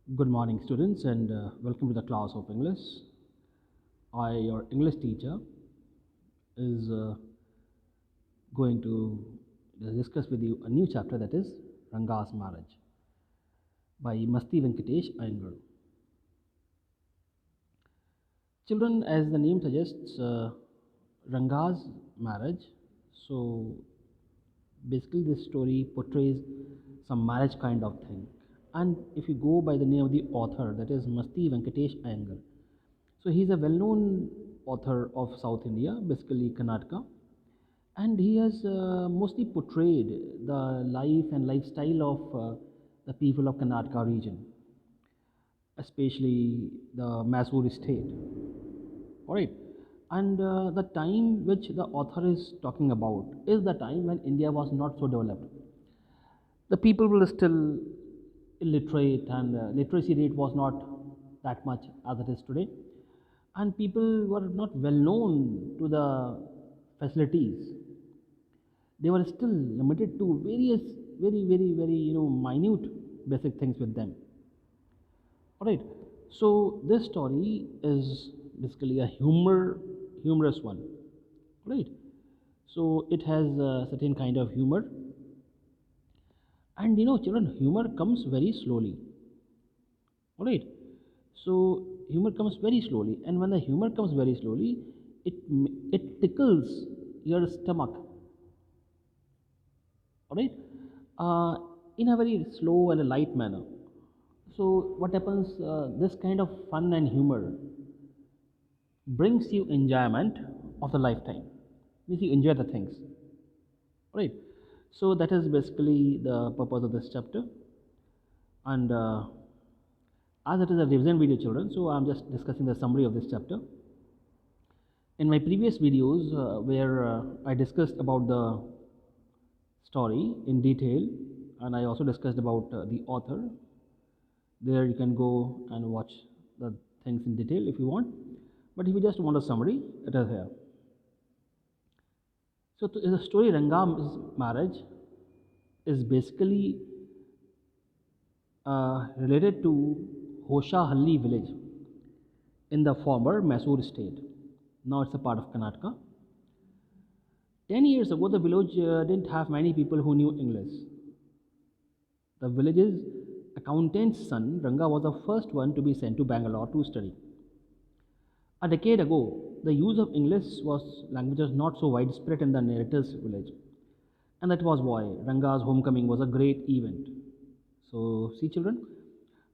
Good morning, students, and welcome to the class of English. Your English teacher, is going to discuss with you a new chapter, that is Ranga'S Marriage by Masti Venkatesh Iyengar. Children, as the name suggests, Ranga'S marriage. So basically, this story portrays some marriage kind of thing. And if you go by the name of the author, that is Masti Venkatesh Iyengar. So he's a well-known author of South India, basically Karnataka, and he has mostly portrayed the life and lifestyle of the people of Karnataka region, especially the Mysore state. All right, and the time which the author is talking about is the time when India was not so developed. The people were still illiterate, and literacy rate was not that much as it is today, and people were not well known to the facilities. They were still limited to various very minute basic things with them. All right, so this story is basically a humorous one. All right, so it has a certain kind of humor, and children, humor comes very slowly. All right, so humor comes very slowly, and when the humor comes very slowly, it tickles your stomach. All right, uh, in a very slow and a light manner. So what happens, this kind of fun and humor brings you enjoyment of the lifetime, means you enjoy the things. Right, so that is basically the purpose of this chapter. And as it is a revision video, children, so I'm just discussing the summary of this chapter. In my previous videos, where I discussed about the story in detail, and I also discussed about the author. There you can go and watch the things in detail if you want, but if you just want a summary, it is here. So the story Ranga'S marriage is basically related to Hoshahalli village in the former Mysore state. Now it's a part of Karnataka. 10 years ago, the village didn't have many people who knew English. The village's accountant's son, Ranga, was the first one to be sent to Bangalore to study. A decade ago, the use of English language was not so widespread in the narrator's village. And that was why Ranga's homecoming was a great event. So, see children,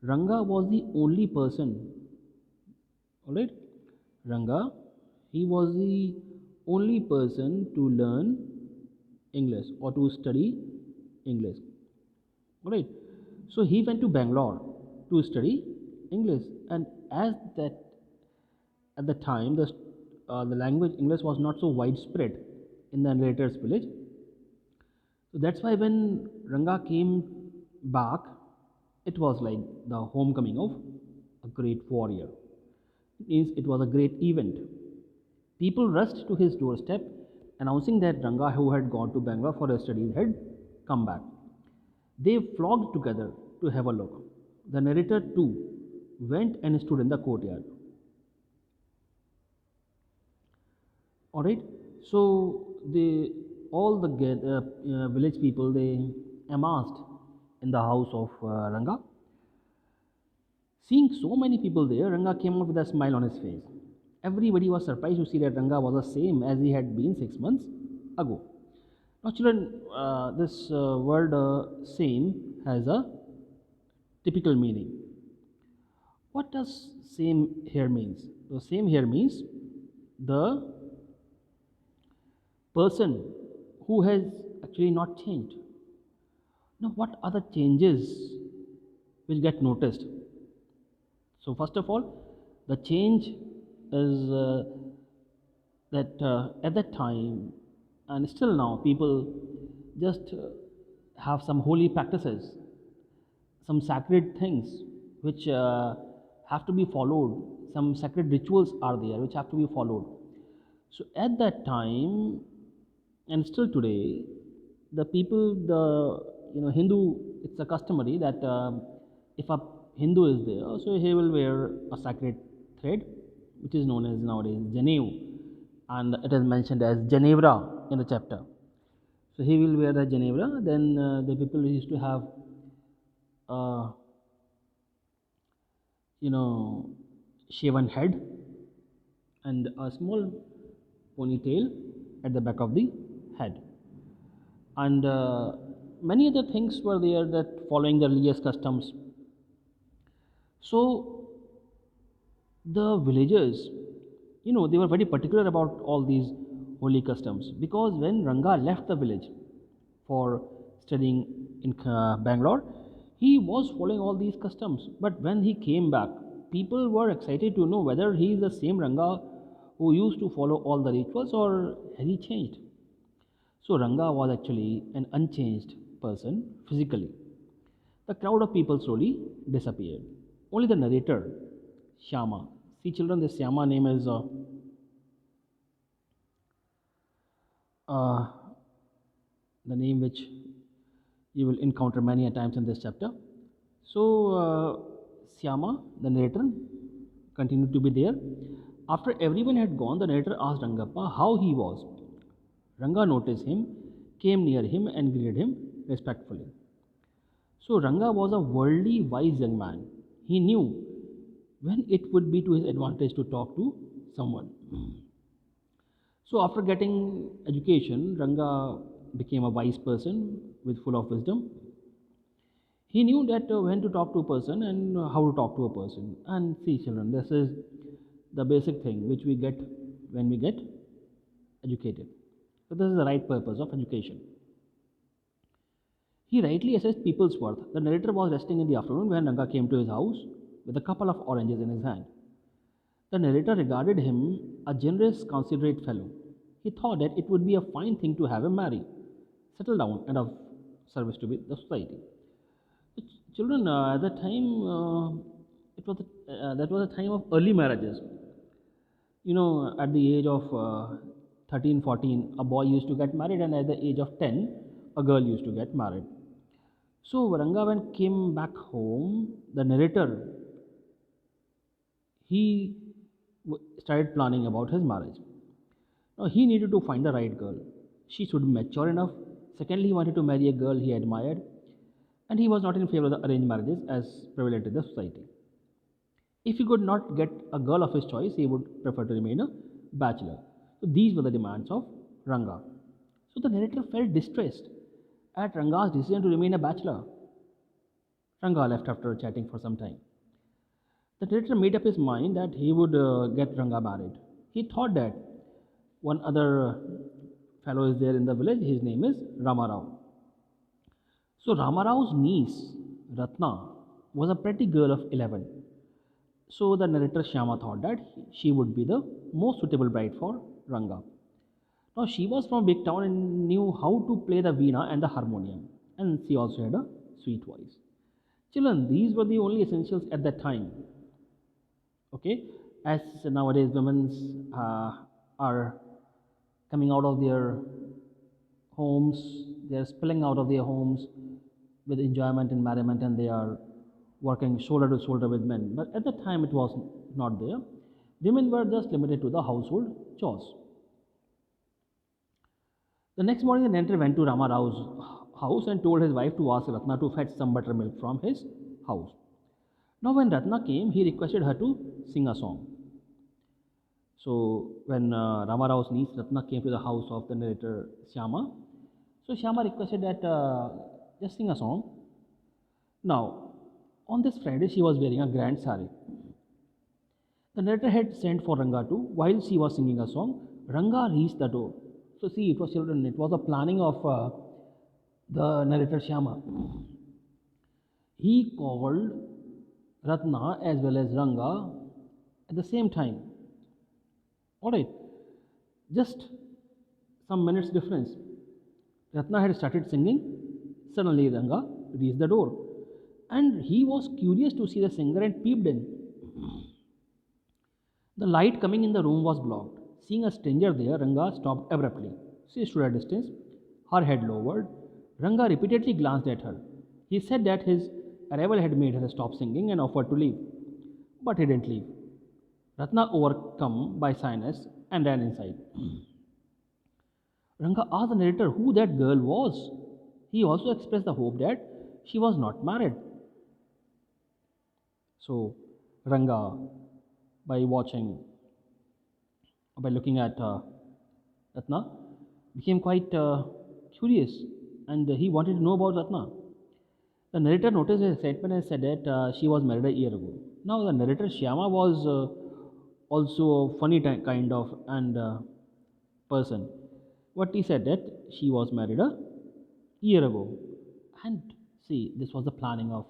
Ranga was the only person, alright? Ranga, he was the only person to learn English or to study English. Alright, so he went to Bangalore to study English, and as that at the time the language English was not so widespread in the narrator's village. So that's why when Ranga came back, it was like the homecoming of a great warrior. It means it was a great event. People rushed to his doorstep, announcing that Ranga, who had gone to Bangalore for his studies, had come back. They flocked together to have a look. The narrator too went and stood in the courtyard. All right. So all the village people, they amassed in the house of Ranga. Seeing so many people there, Ranga came out with a smile on his face. Everybody was surprised to see that Ranga was the same as he had been 6 months ago. Now, children, this word same has a typical meaning. What does same here means? The same here means the person who has actually not changed. Now, what are the changes which get noticed? So, first of all, the change is that at that time and still now, people just have some holy practices, some sacred things which have to be followed. Some sacred rituals are there which have to be followed. So at that time, and still today, the people, the Hindu, it's a customary that Hindu is there, so he will wear a sacred thread, which is known as nowadays Janev, and it is mentioned as Janevra in the chapter. So he will wear the Janevra. Then the people used to have, uh, you know, shaven head and a small ponytail at the back of the head, and many other things were there that following the religious customs. So the villagers, they were very particular about all these holy customs, because when Ranga left the village for studying in Bangalore, he was following all these customs. But when he came back, people were excited to know whether he is the same Ranga who used to follow all the rituals, or has he changed. So Ranga was actually an unchanged person physically. The crowd of people slowly disappeared. Only the narrator, Shyama. See, children, this Shyama name is uh, the name which you will encounter many a times in this chapter. So, Shyama, the narrator, continued to be there. After everyone had gone, the narrator asked Rangappa how he was. Ranga noticed him, came near him, and greeted him respectfully. So, Ranga was a worldly, wise young man. He knew when it would be to his advantage to talk to someone. So, after getting education, Ranga became a wise person with full of wisdom. He knew that when to talk to a person and how to talk to a person. And see, children, this is the basic thing which we get when we get educated. So, this is the right purpose of education. He rightly assessed people's worth. The narrator was resting in the afternoon when Ranga came to his house with a couple of oranges in his hand. The narrator regarded him a generous, considerate fellow. He thought that it would be a fine thing to have him marry, settle down, and of service to the society. Children, at that time, that was a time of early marriages. At the age of 13, 14, a boy used to get married, and at the age of 10, a girl used to get married. So, Ranga, when came back home, the narrator, he started planning about his marriage. Now, he needed to find the right girl. She should be mature enough. Secondly, he wanted to marry a girl he admired, and he was not in favor of the arranged marriages as prevalent in the society. If he could not get a girl of his choice, he would prefer to remain a bachelor. So, these were the demands of Ranga. So, the narrator felt distressed at Ranga's decision to remain a bachelor. Ranga left after chatting for some time. The narrator made up his mind that he would get Ranga married. He thought that one other fellow is there in the village, his name is Ramarao. So Ramarao's niece, Ratna, was a pretty girl of 11. So the narrator Shyama thought that she would be the most suitable bride for Ranga. Now she was from big town and knew how to play the veena and the harmonium, and she also had a sweet voice. Children, these were the only essentials at that time. Okay, as nowadays women are coming out of their homes, they are spilling out of their homes with enjoyment and merriment, and they are working shoulder to shoulder with men. But at that time, it was not there. Women were just limited to the household chores. The next morning, the narrator went to Rama Rao's house and told his wife to ask Ratna to fetch some buttermilk from his house. Now, when Ratna came, he requested her to sing a song. So, when Rama Rao's niece Ratna came to the house of the narrator Shyama, so Shyama requested that just sing a song. Now, on this Friday, she was wearing a grand sari. The narrator had sent for Ranga too. While she was singing a song, Ranga reached the door. So, see, it was children, it was a planning of the narrator Shyama. He called Ratna as well as Ranga at the same time. Alright, just some minutes difference. Ratna had started singing. Suddenly, Ranga reached the door, and he was curious to see the singer and peeped in. The light coming in the room was blocked. Seeing a stranger there, Ranga stopped abruptly. She stood at a distance, her head lowered. Ranga repeatedly glanced at her. He said that his arrival had made her stop singing and offered to leave, but he didn't leave. Ratna, overcome by shyness, and ran inside. Ranga asked the narrator who that girl was. He also expressed the hope that she was not married. So, Ranga, by watching, by looking at Ratna, became quite curious and he wanted to know about Ratna. The narrator noticed his excitement and said that she was married a year ago. Now, the narrator Shyama was also a funny kind of and person. What he said that she was married a year ago, and see, this was the planning of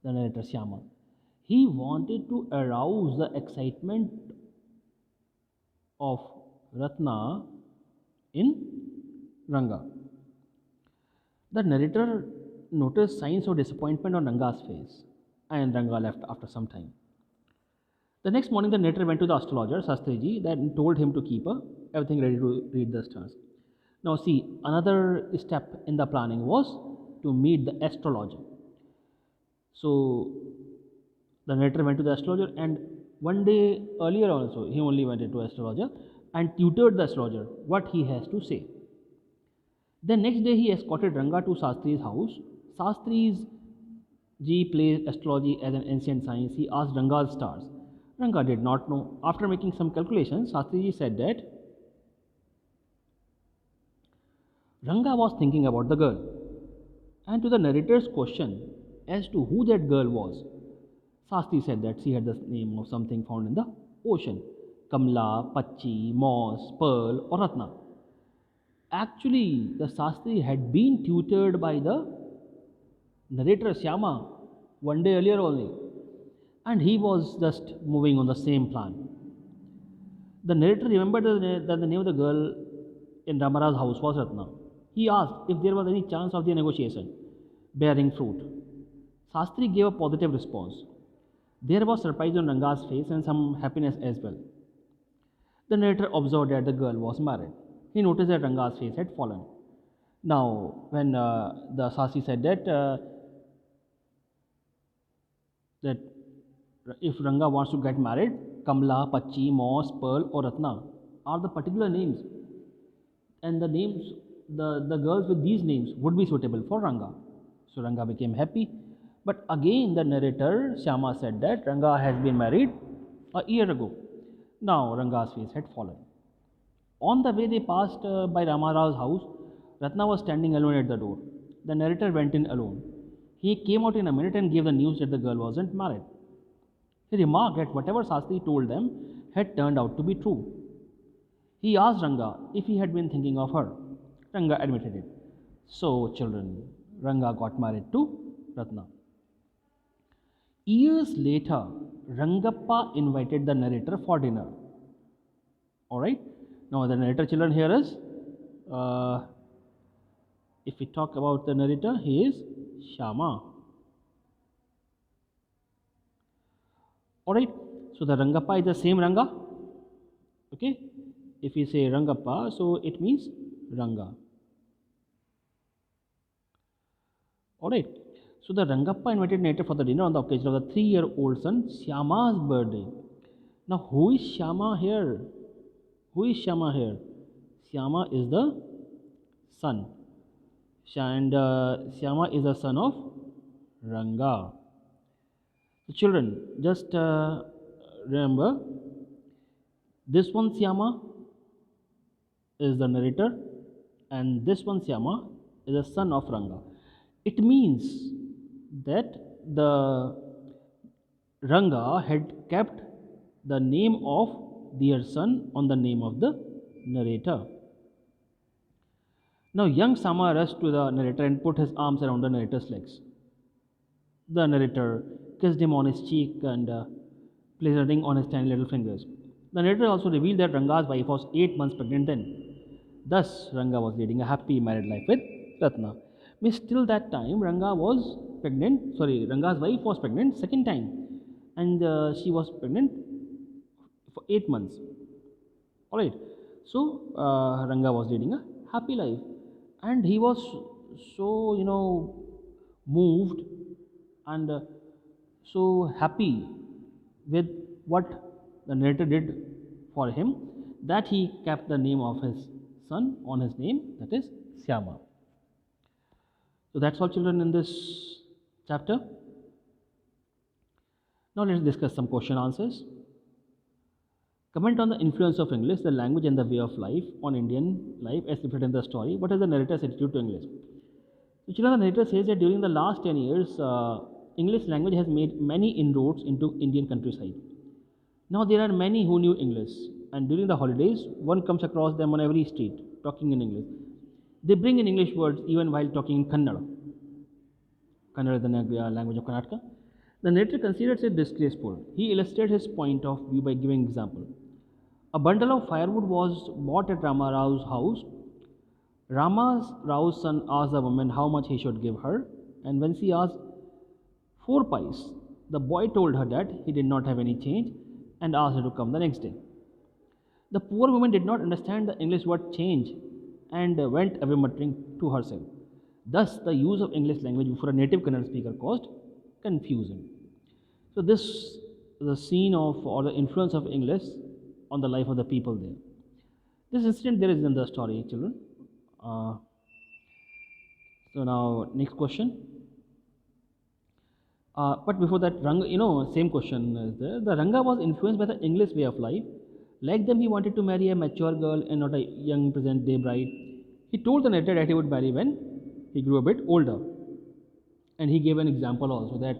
the narrator Shyama. He wanted to arouse the excitement of Ratna in Ranga. The narrator noticed signs of disappointment on Ranga's face, and Ranga left after some time. The next morning, the narrator went to the astrologer, Shastriji, and told him to keep everything ready to read the stars. Now, see, another step in the planning was to meet the astrologer. So, the narrator went to the astrologer, and one day earlier also, he only went to astrologer and tutored the astrologer what he has to say. The next day, he escorted Ranga to Shastri's house. Shastri's Ji plays astrology as an ancient science. He asked Ranga's stars. Ranga did not know. After making some calculations, Shastriji said that Ranga was thinking about the girl. And to the narrator's question as to who that girl was, Shastri said that she had the name of something found in the ocean: Kamla, Pachi, Moss, Pearl, or Ratna. Actually, the Shastri had been tutored by the narrator Shyama one day earlier only, and he was just moving on the same plan. The narrator remembered that the name of the girl in Ramara's house was Ratna. He asked if there was any chance of the negotiation bearing fruit. Shastri gave a positive response. There was surprise on Ranga's face and some happiness as well. The narrator observed that the girl was married. He noticed that Ranga's face had fallen. Now, when the Shastri said that if Ranga wants to get married, Kamla, Pachi, Moss, Pearl, or Ratna are the particular names, and the names, the girls with these names would be suitable for Ranga. So Ranga became happy. But again, the narrator Shyama said that Ranga has been married a year ago. Now Ranga's face had fallen. On the way, they passed by Ramarao's house. Ratna was standing alone at the door. The narrator went in alone. He came out in a minute and gave the news that the girl wasn't married. He remarked that whatever Shastri told them had turned out to be true. He asked Ranga if he had been thinking of her. Ranga admitted it. So, children, Ranga got married to Ratna. Years later, Rangappa invited the narrator for dinner. Alright? Now, the narrator, children, here is, if we talk about the narrator, he is Shyama. Alright? So, the Rangappa is the same Ranga. Okay? If we say Rangappa, so it means Ranga. Alright. So the Rangappa invited narrator for the dinner on the occasion of the 3-year-old son Shyama's birthday. Now, who is Shyama here? Who is Shyama here? Shyama is the son. And Shyama is the son of Ranga. So children, just remember, this one Shyama is the narrator, and this one Shyama is the son of Ranga. It means that the Ranga had kept the name of their son on the name of the narrator. Now young Sama rushed to the narrator and put his arms around the narrator's legs. The narrator kissed him on his cheek and placed a ring on his tiny little fingers. The narrator also revealed that Ranga's wife was 8 months pregnant then. Thus, Ranga was leading a happy married life with Ratna. Means till that time, Ranga's wife was pregnant second time, and she was pregnant for 8 months. Alright, so Ranga was leading a happy life, and he was so moved and so happy with what the narrator did for him that he kept the name of his son on his name, that is Syama. So that's all, children, in this chapter. Now let's discuss some question answers. Comment on the influence of English, the language and the way of life on Indian life as reflected in the story. What is the narrator's attitude to English? So children, the narrator says that during the last 10 years, English language has made many inroads into Indian countryside. Now there are many who knew English, and during the holidays, one comes across them on every street talking in English. They bring in English words even while talking in Kannada. Kannada is the language of Karnataka. The narrator considers it disgraceful. He illustrates his point of view by giving example. A bundle of firewood was bought at Rama Rao's house. Rao's son asked the woman how much he should give her, and when she asked 4 pice, the boy told her that he did not have any change and asked her to come the next day. The poor woman did not understand the English word change and went away muttering to herself. Thus, the use of English language for a native Kannada speaker caused confusion. So, this is the scene of or the influence of English on the life of the people there. This incident there is in the story, children. So now next question. But before that, Ranga, same question is there. The Ranga was influenced by the English way of life. Like them, he wanted to marry a mature girl and not a young present-day bride. He told the narrator that he would marry when he grew a bit older. And he gave an example also that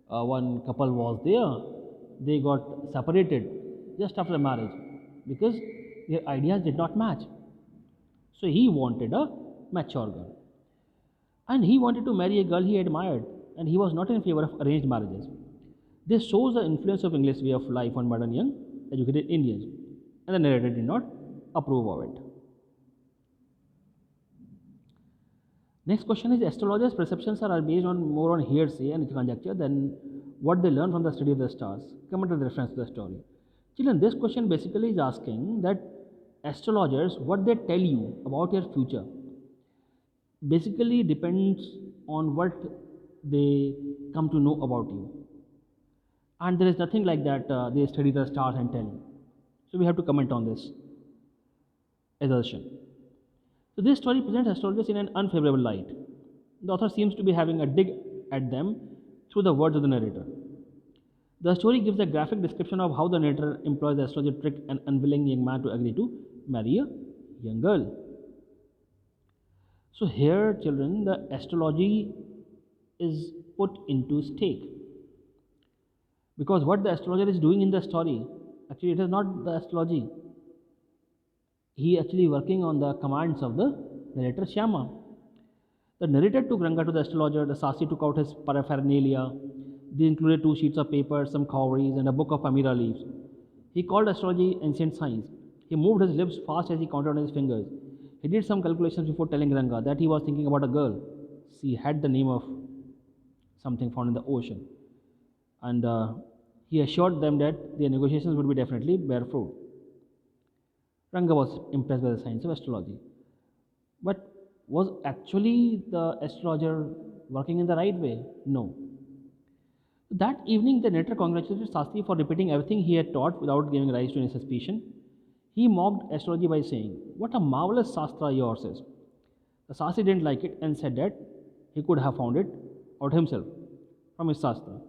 one couple was there. They got separated just after marriage because their ideas did not match. So he wanted a mature girl. And he wanted to marry a girl he admired, and he was not in favor of arranged marriages. This shows the influence of English way of life on modern young educated Indians, and the narrator did not approve of it. Next question is, astrologers' perceptions are based on more on hearsay and conjecture than what they learn from the study of the stars. Comment with reference to the story. Children, this question basically is asking that astrologers, what they tell you about your future, basically depends on what they come to know about you. And there is nothing like that they study the stars and tell you. So we have to comment on this assertion. So this story presents astrologers in an unfavorable light. The author seems to be having a dig at them through the words of the narrator. The story gives a graphic description of how the narrator employs the astrologer trick an unwilling young man to agree to marry a young girl. So here, children, the astrology is put into stake. Because what the astrologer is doing in the story, actually it is not the astrology. He actually working on the commands of the narrator Syama. The narrator took Ranga to the astrologer, the Sastri took out his paraphernalia. They included 2 sheets of paper, some cowries, and a book of Amira leaves. He called astrology ancient science. He moved his lips fast as he counted on his fingers. He did some calculations before telling Ranga that he was thinking about a girl. She had the name of something found in the ocean. And he assured them that their negotiations would be definitely bear fruit. Ranga was impressed by the science of astrology. But was actually the astrologer working in the right way? No. That evening, the narrator congratulated Sastri for repeating everything he had taught without giving rise to any suspicion. He mocked astrology by saying, "What a marvelous Sastra yours is." The Sastri didn't like it and said that he could have found it out himself from his Sastra.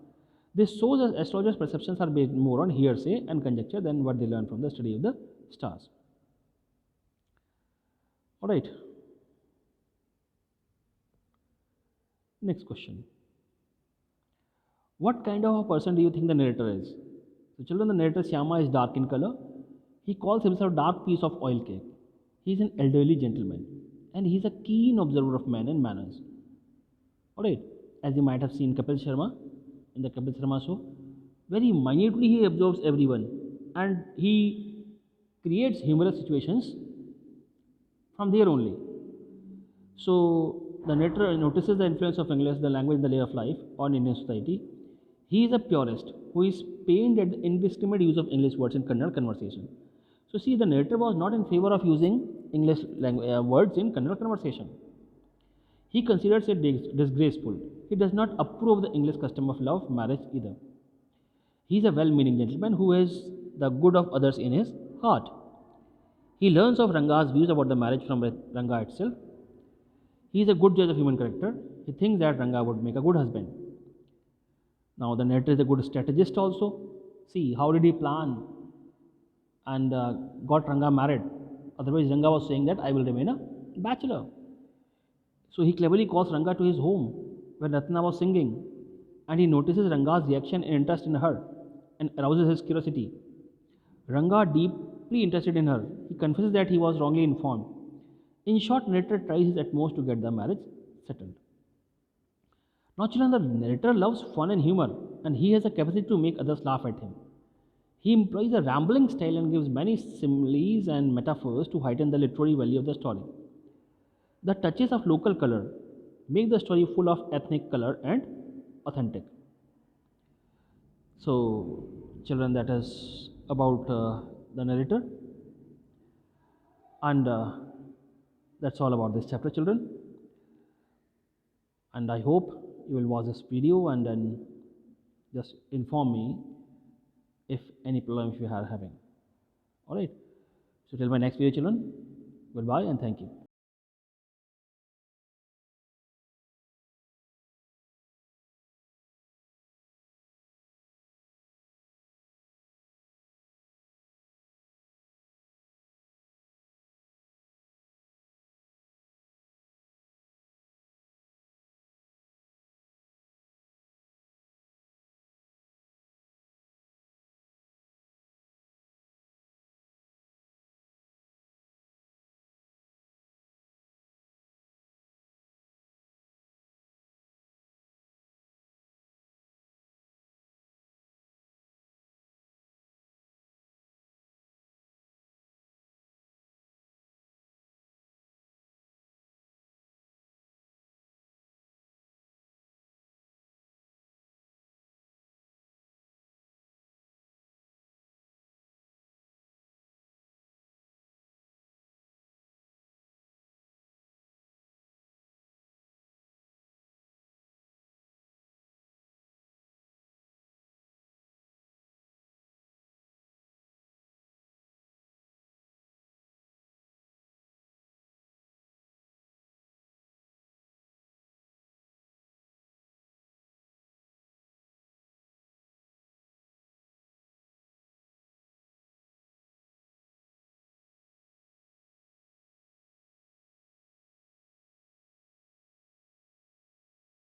This shows that astrologers' perceptions are based more on hearsay and conjecture than what they learn from the study of the stars. Alright. Next question. What kind of a person do you think the narrator is? So children, the narrator Syama is dark in color. He calls himself dark piece of oil cake. He is an elderly gentleman and he is a keen observer of men and manners. Alright, as you might have seen Kapil Sharma in the Kapil Sharma show, very minutely he observes everyone and he creates humorous situations from there only. So the narrator notices the influence of English, the language and the way of life on Indian society. He is a purist who is pained at the indiscriminate use of English words in Kannada conversation. So see, the narrator was not in favor of using English words in Kannada conversation. He considers it disgraceful. he does not approve of the English custom of love marriage either. He is a well-meaning gentleman who has the good of others in his heart. He learns of Ranga'S views about the marriage from Ranga itself. He is a good judge of human character. He thinks that Ranga would make a good husband. Now the narrator is a good strategist also. See, how did he plan and got Ranga married? Otherwise, Ranga was saying that I will remain a bachelor. So he cleverly calls Ranga to his home when Ratna was singing, and he notices Ranga's reaction and interest in her and arouses his curiosity. Ranga, deeply interested in her, he confesses that he was wrongly informed. In short, narrator tries his utmost to get the marriage settled. Now, children, the narrator loves fun and humor, and he has a capacity to make others laugh at him. He employs a rambling style and gives many similes and metaphors to heighten the literary value of the story. The touches of local color make the story full of ethnic color and authentic. So, children, that is about the narrator, and that's all about this chapter, children. And I hope you will watch this video and then just inform me if any problems you are having. All right. So till my next video, children. Goodbye and thank you.